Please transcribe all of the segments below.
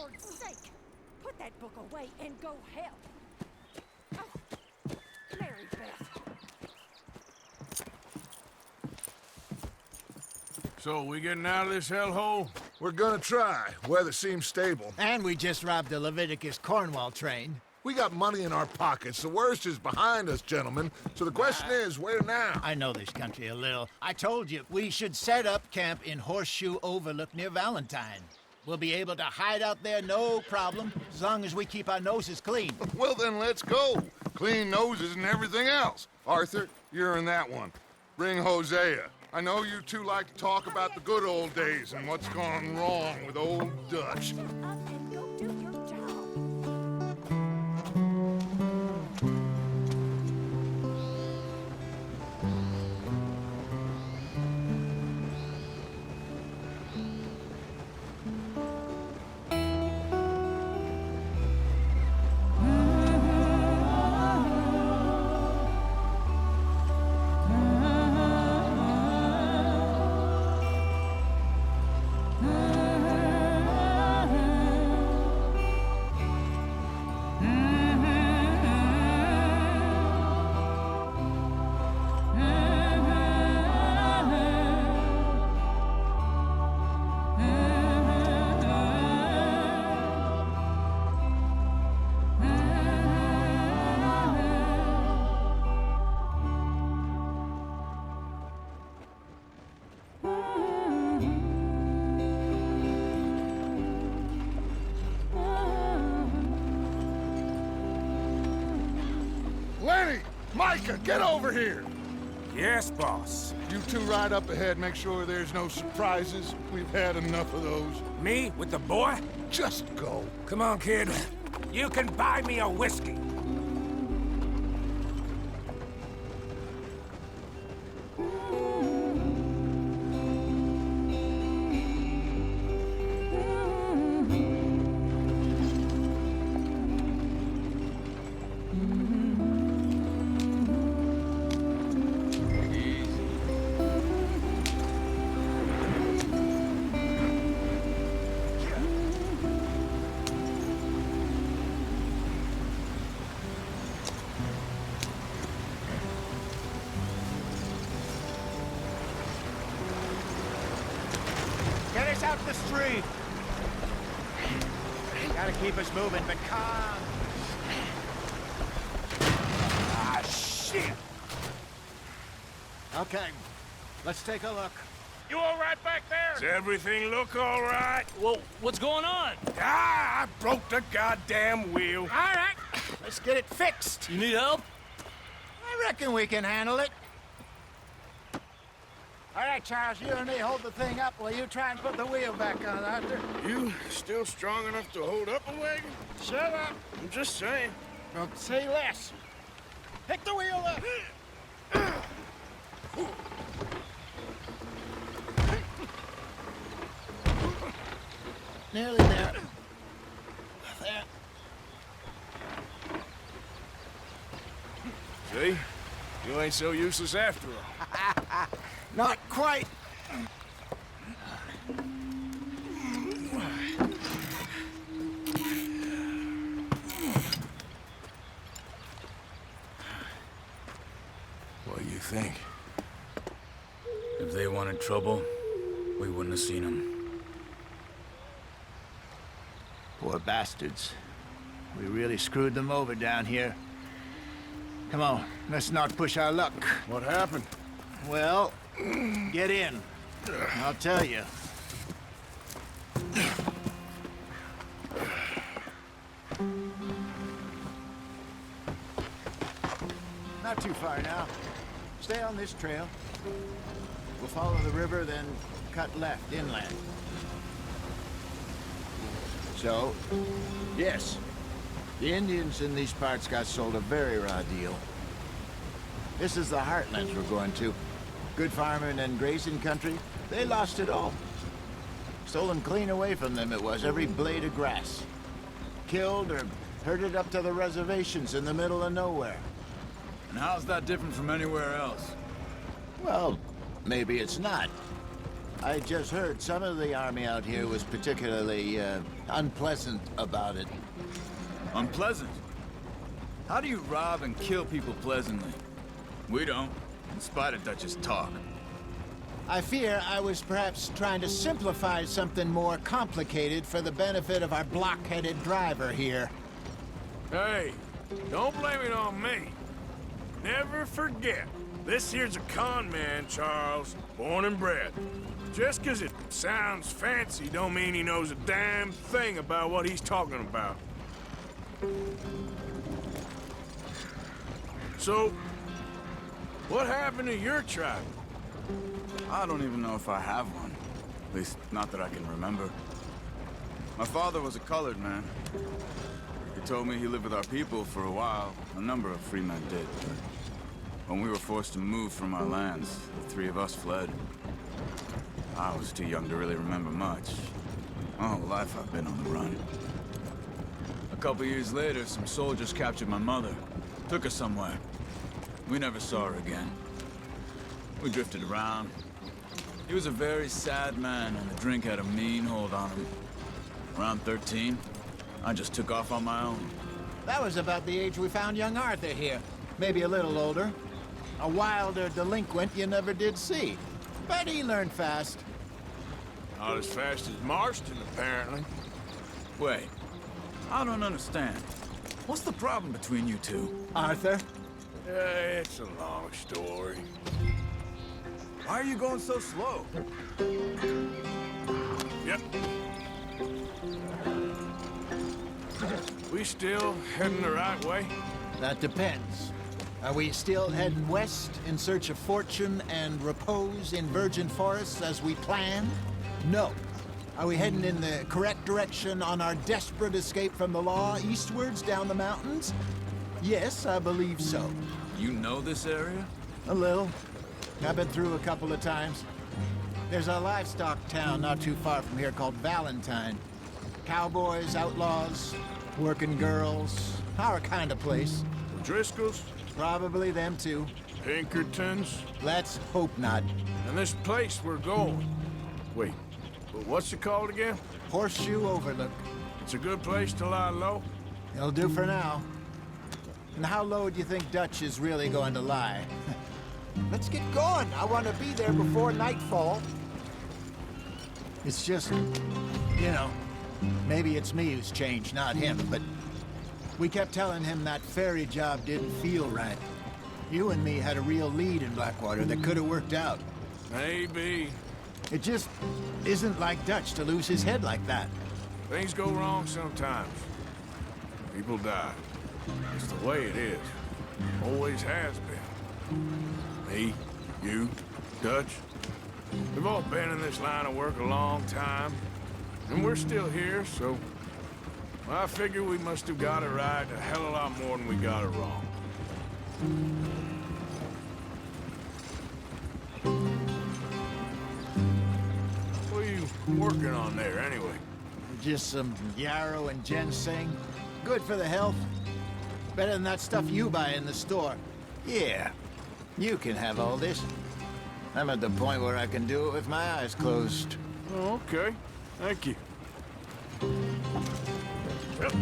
Lord's sake! Put that book away and go help. Oh, Mary Beth. So, we getting out of this hellhole? We're gonna try. Weather seems stable. And we just robbed the Leviticus Cornwall train. We got money in our pockets. The worst is behind us, gentlemen. So the question is, where now? I know this country a little. I told you, we should set up camp in Horseshoe Overlook near Valentine. We'll be able to hide out there, no problem, as long as we keep our noses clean. Well, then let's go. Clean noses and everything else. Arthur, you're in that one. Bring Hosea. I know you two like to talk about the good old days and what's gone wrong with old Dutch. Up and go do your job. Lenny! Micah, get over here! Yes, boss. You two ride up ahead, make sure there's no surprises. We've had enough of those. Me with the boy? Just go. Come on, kid. You can buy me a whiskey. Get us out the street! Gotta keep us moving, but calm. Ah, shit! Okay, let's take a look. You all right back there? Does everything look all right? Well, what's going on? Ah, I broke the goddamn wheel. All right, let's get it fixed. You need help? I reckon we can handle it. All right, Charles, you and me hold the thing up while you try and put the wheel back on, Arthur. You still strong enough to hold up a wagon? Shut up. I'm just saying. Well, say less. Pick the wheel up. Nearly there. There. See? You ain't so useless after all. Not quite. What do you think? If they wanted trouble, we wouldn't have seen them. Poor bastards. We really screwed them over down here. Come on, let's not push our luck. What happened? Well, get in. I'll tell you. Not too far now. Stay on this trail. We'll follow the river, then cut left inland. So, yes, the Indians in these parts got sold a very raw deal. This is the heartlands we're going to. Good farming and grazing country, they lost it all. Stolen clean away from them it was, every blade of grass. Killed or herded up to the reservations in the middle of nowhere. And how's that different from anywhere else? Well, maybe it's not. I just heard some of the army out here was particularly, unpleasant about it. Unpleasant? How do you rob and kill people pleasantly? We don't, in spite of Dutch's talk. I fear I was perhaps trying to simplify something more complicated for the benefit of our block-headed driver here. Hey, don't blame it on me. Never forget, this here's a con man, Charles, born and bred. Just 'cause it sounds fancy don't mean he knows a damn thing about what he's talking about. So, what happened to your tribe? I don't even know if I have one. At least, not that I can remember. My father was a colored man. He told me he lived with our people for a while. A number of free men did. But when we were forced to move from our lands, the three of us fled. I was too young to really remember much. My whole life I've been on the run. A couple years later, some soldiers captured my mother. Took her somewhere. We never saw her again. We drifted around. He was a very sad man, and the drink had a mean hold on him. Around 13, I just took off on my own. That was about the age we found young Arthur here. Maybe a little older. A wilder delinquent you never did see. But he learned fast. Not as fast as Marston, apparently. Wait, I don't understand. What's the problem between you two? Arthur? It's a long story. Why are you going so slow? Yep. We still heading the right way? That depends. Are we still heading west in search of fortune and repose in virgin forests as we planned? No. Are we heading in the correct direction on our desperate escape from the law eastwards down the mountains? Yes, I believe so. You know this area? A little. I've been through a couple of times. There's a livestock town not too far from here called Valentine. Cowboys, outlaws, working girls, our kind of place. Driscoll's? Probably them too. Pinkertons? Let's hope not. And this place we're going. Wait, but what's it called again? Horseshoe Overlook. It's a good place to lie low? It'll do for now. And how low do you think Dutch is really going to lie? Let's get going. I want to be there before nightfall. It's just, you know, maybe it's me who's changed, not him, but we kept telling him that ferry job didn't feel right. You and me had a real lead in Blackwater that could have worked out. Maybe. It just isn't like Dutch to lose his head like that. Things go wrong sometimes. People die. It's the way it is. Always has been. Me, you, Dutch. We've all been in this line of work a long time. And we're still here, so... I figure we must have got it right a hell of a lot more than we got it wrong. What are you working on there, anyway? Just some yarrow and ginseng. Good for the health. Better than that stuff you buy in the store. Yeah, you can have all this. I'm at the point where I can do it with my eyes closed. Oh, okay. Thank you. Yep.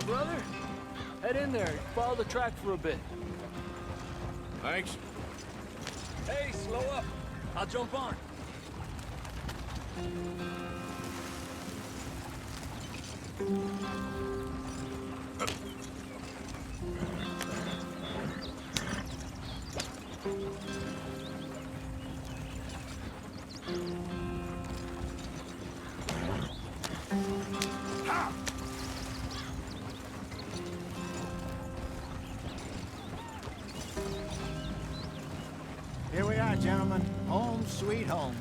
Brother, head in there. Follow the track for a bit. Thanks. Hey, slow up. I'll jump on. gentlemen. Home sweet home.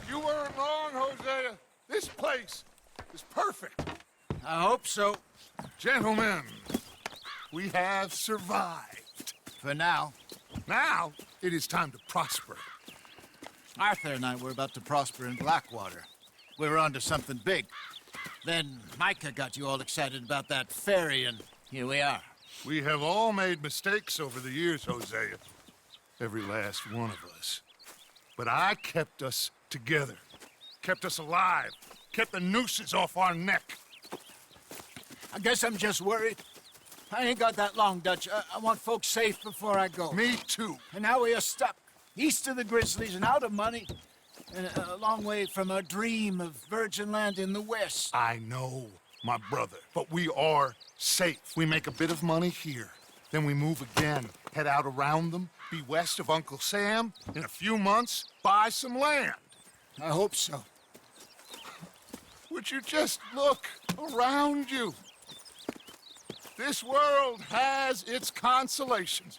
You weren't wrong, Hosea. This place is perfect. I hope so. Gentlemen, we have survived. For now. Now, it is time to prosper. Arthur and I were about to prosper in Blackwater. We were onto something big. Then Micah got you all excited about that ferry, and here we are. We have all made mistakes over the years, Hosea. Every last one of us. But I kept us together. Kept us alive. Kept the nooses off our neck. I guess I'm just worried. I ain't got that long, Dutch. I want folks safe before I go. Me too. And now we are stuck, east of the Grizzlies and out of money, and a long way from our dream of virgin land in the west. I know, my brother, but we are safe. We make a bit of money here, then we move again, head out around them, be west of Uncle Sam, in a few months, buy some land. I hope so. Would you just look around you? This world has its consolations.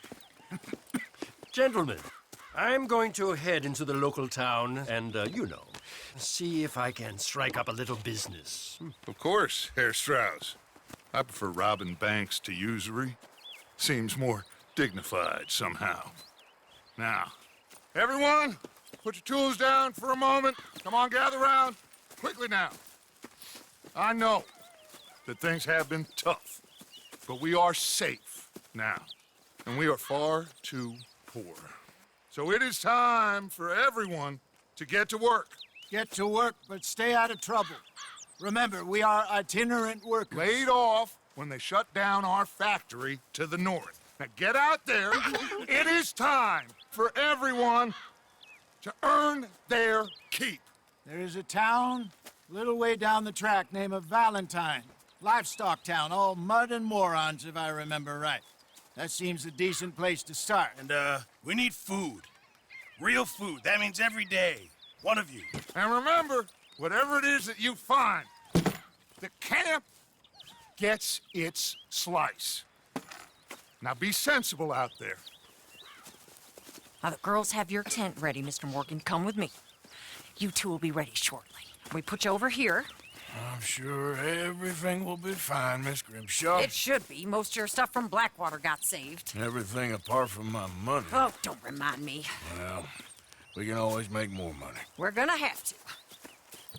Gentlemen, I'm going to head into the local town and, see if I can strike up a little business. Of course, Herr Strauss. I prefer robbing banks to usury. Seems more dignified somehow. Now, everyone, put your tools down for a moment. Come on, gather round. Quickly now. I know that things have been tough, but we are safe now, and we are far too poor. So it is time for everyone to get to work. Get to work, but stay out of trouble. Remember, we are itinerant workers. Laid off when they shut down our factory to the north. Now get out there. It is time for everyone to earn their keep. There is a town a little way down the track named Valentine. Livestock town, all mud and morons, if I remember right. That seems a decent place to start. And, we need food. Real food. That means every day. One of you. And remember, whatever it is that you find, the camp gets its slice. Now be sensible out there. Now, the girls have your tent ready, Mr. Morgan. Come with me. You two will be ready shortly. We put you over here. I'm sure everything will be fine, Miss Grimshaw. It should be. Most of your stuff from Blackwater got saved. Everything apart from my money. Oh, don't remind me. Well, we can always make more money. We're gonna have to.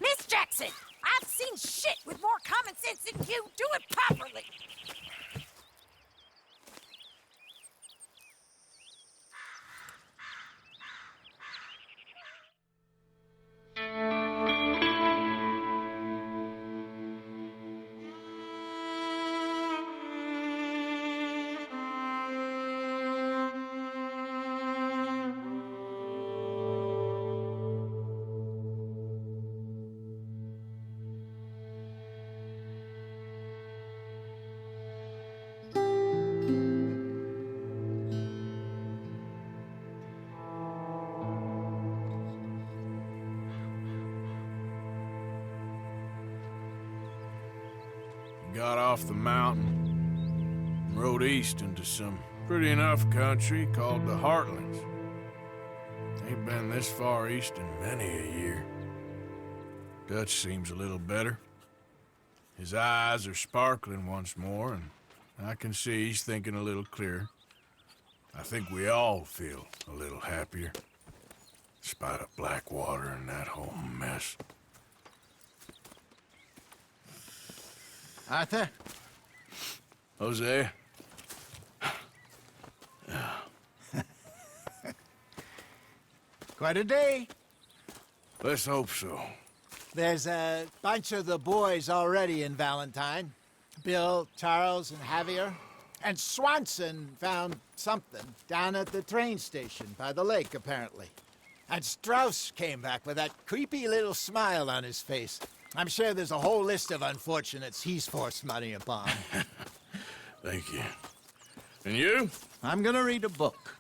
Miss Jackson, I've seen shit with more common sense than you. Do it properly. Got off the mountain, and rode east into some pretty enough country called the Heartlands. Ain't been this far east in many a year. Dutch seems a little better. His eyes are sparkling once more, and I can see he's thinking a little clearer. I think we all feel a little happier, despite of Blackwater and that whole mess. Arthur? Jose? Quite a day. Let's hope so. There's a bunch of the boys already in Valentine. Bill, Charles, and Javier. And Swanson found something down at the train station by the lake, apparently. And Strauss came back with that creepy little smile on his face. I'm sure there's a whole list of unfortunates he's forced money upon. Thank you. And you? I'm gonna read a book.